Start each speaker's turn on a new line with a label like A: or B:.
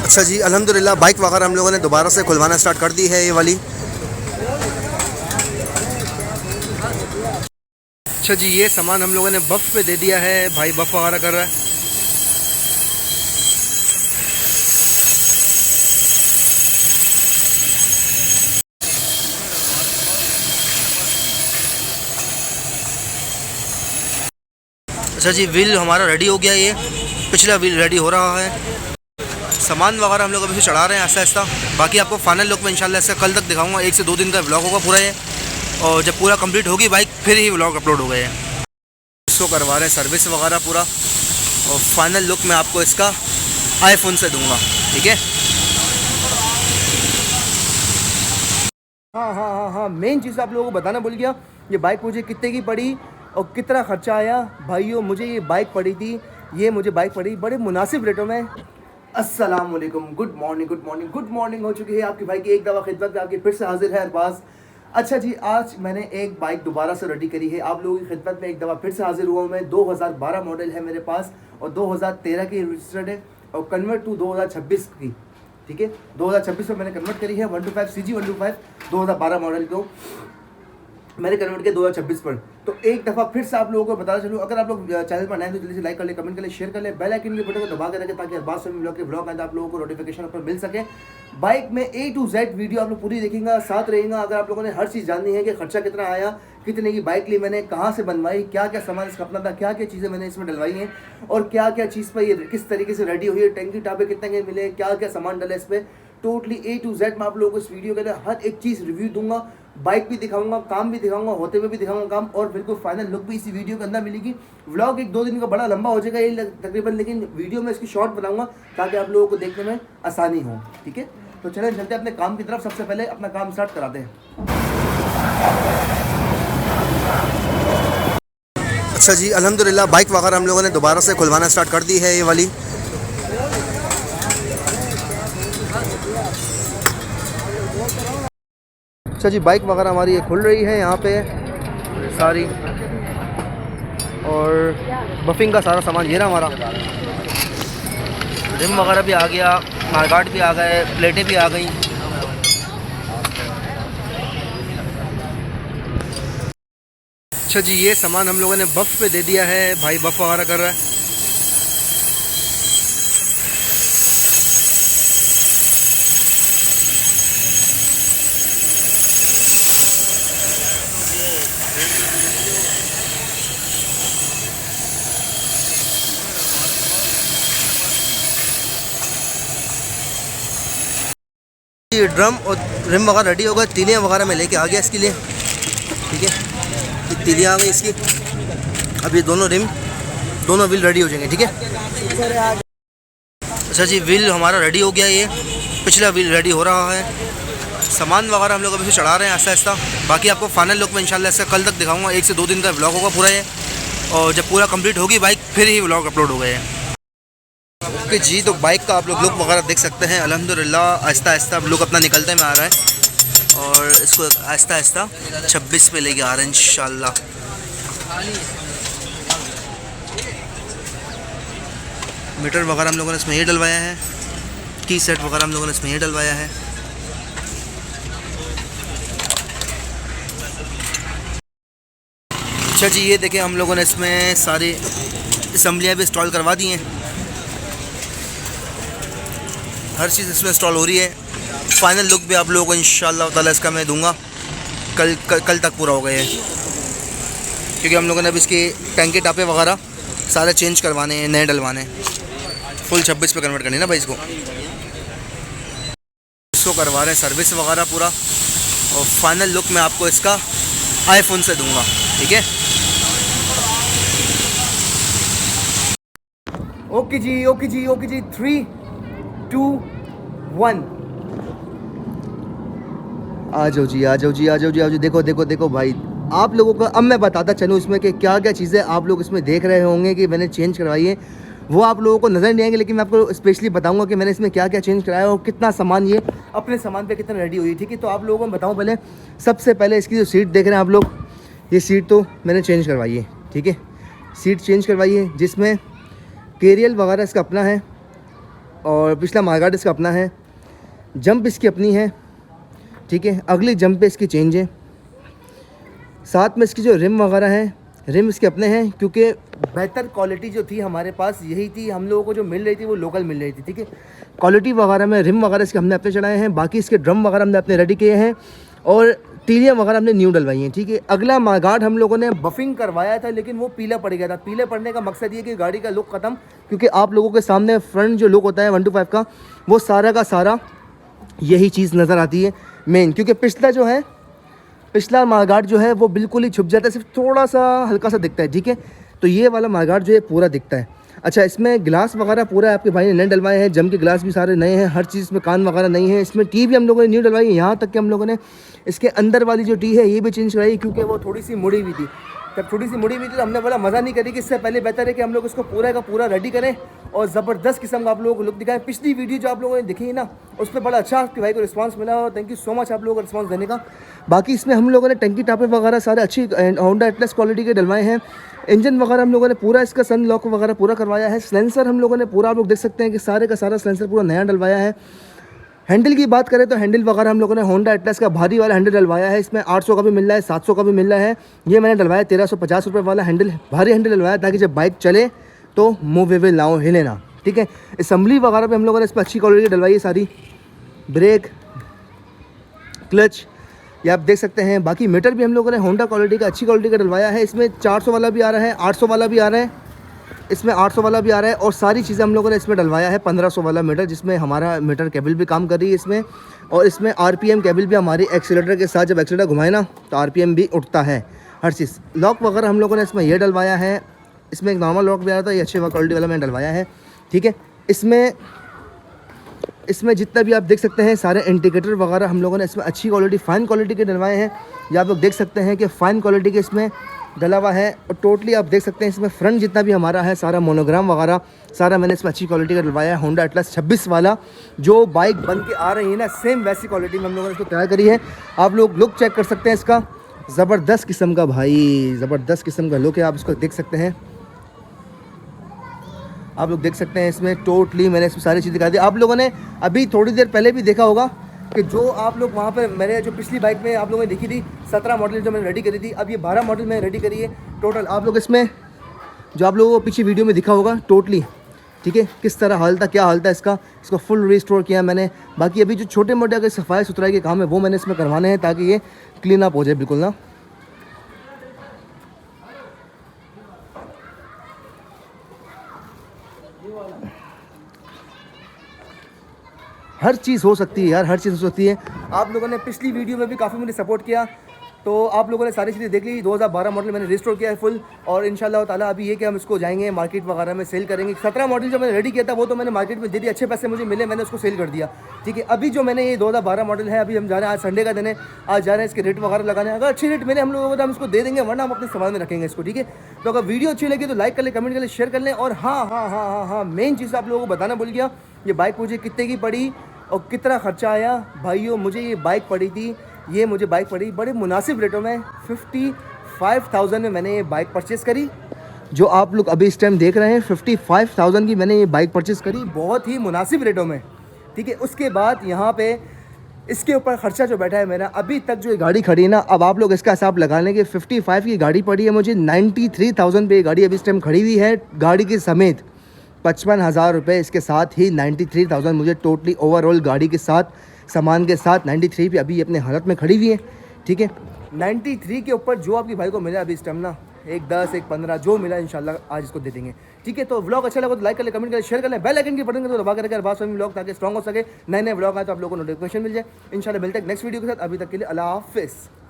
A: अच्छा जी, अल्हम्दुलिल्लाह बाइक वगैरह हम लोगों ने दोबारा से खुलवाना स्टार्ट कर दी है ये वाली। अच्छा जी, ये सामान हम लोगों ने बफ़ पे दे दिया है, भाई बफ़ वगैरह कर रहा है। अच्छा जी, व्हील हमारा रेडी हो गया, ये पिछला व्हील रेडी हो रहा है। सामान वगैरह हम लोग अभी से चढ़ा रहे हैं आहिस्ता आहिस्ता। बाकी आपको फाइनल लुक में इंशाल्लाह इसका कल तक दिखाऊंगा। 1 से 2 दिन का व्लॉग होगा पूरा ये, और जब पूरा कंप्लीट होगी बाइक फिर ही व्लॉग अपलोड हो गए। इसको करवा रहे हैं सर्विस वगैरह पूरा, और फाइनल लुक मैं आपको इसका आईफोन से दूंगा, ठीक है। हाँ, मेन चीज़ आप लोगों को बताना भूल गया, ये बाइक मुझे कितने की पड़ी और कितना खर्चा आया। भाइयों, मुझे ये बाइक पड़ी थी, ये मुझे बाइक पड़ी बड़े मुनासिब रेटों में। अस्सलाम वालेकुम, गुड मॉर्निंग हो चुकी है। आपकी भाई की एक दफ़ा खिदमत में आपकी फिर से हाजिर है अरबाज। अच्छा जी, आज मैंने एक बाइक दोबारा से रेडी करी है आप लोगों की खिदमत में। एक दफ़ा फिर से हाजिर हुआ हूँ मैं। 2012 मॉडल है मेरे पास, और 2013 की रजिस्टर्ड है, और कन्वर्ट टू 2026 की, ठीक है। 2026 में मैंने कन्वर्ट करी है 125 CG 125 2012 मॉडल को मैंने कन्वर्ट किया 2026 पर। तो एक दफ़ा फिर से आप लोगों को बताना चलूँ, अगर आप लोग चैनल पर नए तो जल्दी से लाइक कर ले, कमेंट कर ले, शेयर कर ले, बेल आइकन के बटन को दबा के रखें ताकि हर बात से ब्लॉग के ब्लॉग आए आप लोगों को नोटिफिकेशन पर मिल सके। बाइक में A to Z वीडियो आप लोग पूरी देखेंगे, साथ रहेगा। अगर आप लोगों ने हर चीज़ जाननी है कि खर्चा कितना आया, कितने की बाइक ली मैंने, कहाँ से बनवाई, क्या क्या सामान इसका अपना था, क्या क्या चीज़ें मैंने इसमें डलवाई हैं, और क्या क्या चीज़ पर ये किस तरीके से रेडी हुई है, टैंकी टापे कितने के मिले, क्या क्या सामान डले इस पर, टोटली A to Z मैं आप लोगों को इस वीडियो के अंदर हर एक चीज़ रिव्यू दूंगा। बाइक भी दिखाऊंगा, काम भी दिखाऊंगा, होते हुए भी दिखाऊंगा काम, और बिल्कुल फाइनल लुक भी इसी वीडियो के अंदर मिलेगी। व्लॉग 1-2 दिन का बड़ा लंबा हो जाएगा ये तकरीबन, लेकिन वीडियो में इसकी शॉर्ट बनाऊंगा ताकि आप लोगों को देखने में आसानी हो, ठीक है। तो चलें चलते हैं अपने काम की तरफ। सबसे पहले अपना काम स्टार्ट कराते हैं। अच्छा जी, अल्हम्दुलिल्लाह बाइक वगैरह हम लोगों ने दोबारा से खुलवाना स्टार्ट कर दी है ये वाली। अच्छा जी, बाइक वगैरह हमारी ये खुल रही है यहाँ पे सारी, और बफिंग का सारा सामान ये रहा हमारा। रिम वगैरह भी आ गया, मारगार्ड भी आ गए, प्लेटें भी आ गई। अच्छा जी, ये सामान हम लोगों ने बफ़ पे दे दिया है, भाई बफ़ वगैरह कर रहा है। ये ड्रम और रिम वगैरह रेडी हो गए, तीलियाँ वगैरह में लेके आ गया इसके लिए, ठीक है। ये तीलियाँ आ गई इसकी, अब ये दोनों रिम, दोनों व्हील रेडी हो जाएंगे, ठीक है। अच्छा जी, व्हील हमारा रेडी हो गया, ये पिछला व्हील रेडी हो रहा है। सामान वगैरह हम लोग अभी से चढ़ा रहे हैं आहिस्ता आहिस्ता। बाकी आपको फाइनल लुक में इंशाल्लाह इसका कल तक दिखाऊंगा। 1 से 2 दिन का व्लॉग होगा पूरा ये, और जब पूरा कंप्लीट होगी बाइक फिर ही व्लॉग अपलोड हो गए। ओके जी, तो बाइक का आप लोग लुक वगैरह देख सकते हैं। अल्हम्दुलिल्लाह आहिस्ता आहिस्ता लुक अपना निकलते में आ रहा है, और इसको आहिस्ता आहिस्ता 26 पे लेके आ रहे हैं इंशाल्लाह। मीटर वगैरह हम लोगों ने इसमें ये डलवाया है, की सेट वगैरह हम लोगों ने इसमें ये डलवाया है। अच्छा जी, ये देखें हम लोगों ने इसमें सारी असम्बलियाँ भी इंस्टॉल करवा दी हैं, हर चीज़ इसमें इंस्टॉल हो रही है। फाइनल लुक भी आप लोगों को इंशाल्लाह ताला इसका मैं दूंगा कल तक पूरा हो गया है, क्योंकि हम लोगों ने अब इसकी टैंकी टापे वगैरह सारे चेंज करवाने हैं, नए डलवाने हैं। फुल 26 पे कन्वर्ट करनी है ना भाई इसको करवा रहे हैं सर्विस वगैरह पूरा, और फाइनल लुक मैं आपको इसका आईफोन से दूंगा, ठीक है। ओके जी 3, 2, 1 आ जाओ जी। देखो भाई, आप लोगों को अब मैं बताता चलूँ इसमें कि क्या क्या चीज़ें आप लोग इसमें देख रहे होंगे कि मैंने चेंज करवाई है, वो आप लोगों को नज़र नहीं आएंगे, लेकिन मैं आपको स्पेशली बताऊंगा कि मैंने इसमें क्या क्या चेंज कराया और कितना सामान ये अपने सामान पे कितना रेडी हुई, ठीक है। तो आप लोगों को मैं बताऊँ पहले, सबसे पहले इसकी जो सीट देख रहे हैं आप लोग, ये सीट तो मैंने चेंज करवाई है, ठीक है। सीट चेंज करवाई है, जिसमें कैरियल वगैरह इसका अपना है, और पिछला मार्गार्ड इसका अपना है, जंप इसकी अपनी है, ठीक है। अगली जंप पे इसकी चेंज है। साथ में इसकी जो रिम वगैरह है, रिम इसके अपने हैं, क्योंकि बेहतर क्वालिटी जो थी हमारे पास यही थी, हम लोगों को जो मिल रही थी वो लोकल मिल रही थी, ठीक है। क्वालिटी वगैरह में रिम वगैरह इसके हमने अपने चढ़ाए हैं, बाकी इसके ड्रम वगैरह हमने अपने रेडी किए हैं और टीलियाँ वगैरह हमने न्यू डलवाई हैं, ठीक है। अगला मार्गार्ड हम लोगों ने बफिंग करवाया था, लेकिन वो पीला पड़ गया था। पीले पड़ने का मकसद ये कि गाड़ी का लुक ख़त्म, क्योंकि आप लोगों के सामने फ्रंट जो लुक होता है 125 का, वो सारा का सारा यही चीज़ नज़र आती है मेन, क्योंकि पिछला मार्गार्ड जो है वो बिल्कुल ही छुप जाता है, सिर्फ थोड़ा सा हल्का सा दिखता है, ठीक है। तो ये वाला मार्गार्ड जो है पूरा दिखता है। अच्छा, इसमें ग्लास वगैरह पूरा आपके भाई ने नए डलवाए हैं, जम के ग्लास भी सारे नए हैं, हर चीज़ में कान वगैरह नहीं है। इसमें टी भी हम लोगों ने न्यू डलवाई है, यहाँ तक कि हम लोगों ने इसके अंदर वाली जो टी है ये भी चेंज कराई, क्योंकि वो थोड़ी सी मुड़ी हुई थी। जब थोड़ी सी मुड़ी हुई थी तो हमने बोला मज़ा नहीं करेगी, इससे पहले बेहतर है कि हम लोग इसको पूरा का पूरा रेडी करें और ज़बरदस्त किस्म का आप लोगों को लुक दिखाएं। पिछली वीडियो जो आप लोगों ने देखी ना, उस पर बड़ा अच्छा आपके भाई को रिस्पांस मिला और थैंक यू सो मच आप लोगों को रिस्पांस देने का। बाकी इसमें हम लोगों ने टंकी टापे वगैरह सारे अच्छी होंडा एटलस क्वालिटी के डलवाए हैं। इंजन वगैरह हम लोगों ने पूरा इसका सन लॉक वगैरह पूरा करवाया है। सिलेंसर हम लोगों ने पूरा, आप लोग देख सकते हैं कि सारे का सारा सिलेंसर पूरा नया डलवाया है। हैंडल की बात करें तो हैंडल वगैरह हम लोगों ने होंडा एटलस का भारी वाला हैंडल डलवाया है। इसमें 800 का भी मिल रहा है, 700 का भी मिल रहा है। ये मैंने डलवाया 1350 रुपये वाला हैंडल, भारी हैंडल डलवाया, ताकि जब बाइक चले तो मूवेबल ना हो, हिले ना, ठीक है। असम्बली वगैरह भी हम लोगों ने इसमें अच्छी क्वालिटी डलवाई है सारी, ब्रेक, क्लच, ये आप देख सकते हैं। बाकी मीटर भी हम लोगों ने होंडा क्वालिटी का, अच्छी क्वालिटी का डलवाया है। इसमें 400 वाला भी आ रहा है, 800 वाला भी आ रहा है, इसमें 800 वाला भी आ रहा है और सारी चीज़ें हम लोगों ने इसमें डलवाया है। 1500 वाला मीटर, जिसमें हमारा मीटर केबल भी काम कर रही है इसमें, और इसमें आरपीएम केबल भी हमारी एक्सीलेटर के साथ, जब एक्सीलेटर घुमाए ना तो आरपीएम भी उठता है, हर चीज़। लॉक वगैरह हम लोगों ने इसमें ये डलवाया है। इसमें एक नॉर्मल लॉक भी आ रहा था, ये अच्छे क्वालिटी वाला मैंने डलवाया है, ठीक है। इसमें जितना भी आप देख सकते हैं सारे इंडिकेटर वगैरह हम लोगों ने इसमें अच्छी क्वालिटी, फाइन क्वालिटी के डलवाए हैं। ये आप लोग देख सकते हैं कि फ़ाइन क्वालिटी के इसमें डला हुआ है। और टोटली आप देख सकते हैं इसमें फ्रंट जितना भी हमारा है सारा मोनोग्राम वगैरह सारा मैंने इसमें अच्छी क्वालिटी का डलवाया है। होंडा एटलस 26 वाला जो बाइक बन के आ रही है ना, सेम वैसी क्वालिटी में हम लोगों ने इसको तैयार करी है। आप लोग लुक चेक कर सकते हैं इसका, ज़बरदस्त किस्म का भाई, ज़बरदस्त किस्म का लुक है, आप इसको देख सकते हैं। आप लोग देख सकते हैं इसमें टोटली मैंने इसमें सारी चीज़ दिखा दी। आप लोगों ने अभी थोड़ी देर पहले भी देखा होगा कि जो आप लोग वहाँ पर मैंने जो पिछली बाइक में आप लोगों ने देखी थी 17 मॉडल जो मैंने रेडी करी थी, अब ये 12 मॉडल मैंने रेडी करी है टोटल। आप लोग इसमें जो आप लोगों को पीछे वीडियो में दिखा होगा टोटली, ठीक है, किस तरह हाल था, क्या हाल था इसको फुल रिस्टोर किया मैंने। बाकी अभी जो छोटे मोटे अगर सफाई सुथराई के काम है वो मैंने इसमें करवाने हैं, ताकि ये क्लीन अप हो जाए बिल्कुल ना। हर चीज़ हो सकती है यार, हर चीज़ हो सकती है। आप लोगों ने पिछली वीडियो में भी काफ़ी मुझे सपोर्ट किया, तो आप लोगों ने सारी चीज़ें देख ली। 2012 मॉडल मैंने रिस्टोर किया है फुल, और इंशाल्लाह ताला अभी ये कि हम इसको जाएंगे मार्केट वगैरह में सेल करेंगे। 17 मॉडल जो मैंने रेडी किया था वो तो मैंने मार्केट में दे दिया, अच्छे पैसे मुझे मिले, मैंने उसको सेल कर दिया, ठीक है। अभी जो मैंने ये 2012 मॉडल है, अभी हम जा रहे हैं, आज संडे का दिन है, आज जा रहे हैं इसके रेट वगैरह लगाने। अगर अच्छे रेट मिले हम लोगों को तो हम इसको दे देंगे, वरना हम अपने सामान में रखेंगे इसको, ठीक है। तो अगर वीडियो अच्छी लगी तो लाइक कर ले, कमेंट कर ले, शेयर कर लें। और हाँ, मेन चीज़ आप लोगों को बताना भूल गया, ये बाइक मुझे कितने की पड़ी और कितना खर्चा आया। भाइयों, मुझे ये बाइक पड़ी थी, ये मुझे बाइक पड़ी बड़े मुनासिब रेटों में, 55,000 में मैंने ये बाइक परचेज़ करी। जो आप लोग अभी इस टाइम देख रहे हैं 55,000 की मैंने ये बाइक परचेज़ करी, बहुत ही मुनासिब रेटों में, ठीक है। उसके बाद यहाँ पे इसके ऊपर ख़र्चा जो बैठा है मेरा, अभी तक जो ये गाड़ी खड़ी है ना, अब आप लोग इसका हिसाब लगा लें कि 55 की गाड़ी पड़ी है मुझे, 93,000 पे ये गाड़ी अभी इस टाइम खड़ी हुई है, गाड़ी के समेत 55,000 रुपये इसके साथ ही 93,000 मुझे टोटली ओवरऑल गाड़ी के साथ, सामान के साथ 93 पे अभी ये अपने हालत में खड़ी हुई है, ठीक है। 93 के ऊपर जो आपकी भाई को मिला अभी इस टाइम ना, एक 10 एक 15 जो मिला इंशाल्लाह आज इसको दे देंगे, ठीक है। तो व्लॉग अच्छा लगा तो लाइक कर ले, कमेंट कर ले, शेयर कर ले, बेल आइकन की बटन को दबा कर बात सुन व्लॉग, ताकि स्ट्रॉन्ग हो सके, नए नए व्लॉग आए तो आप लोगों को नोटिफिकेशन मिल जाए। इंशाल्लाह मिलते हैं नेक्स्ट वीडियो के साथ, अभी तक के लिए अल्लाह हाफिज़।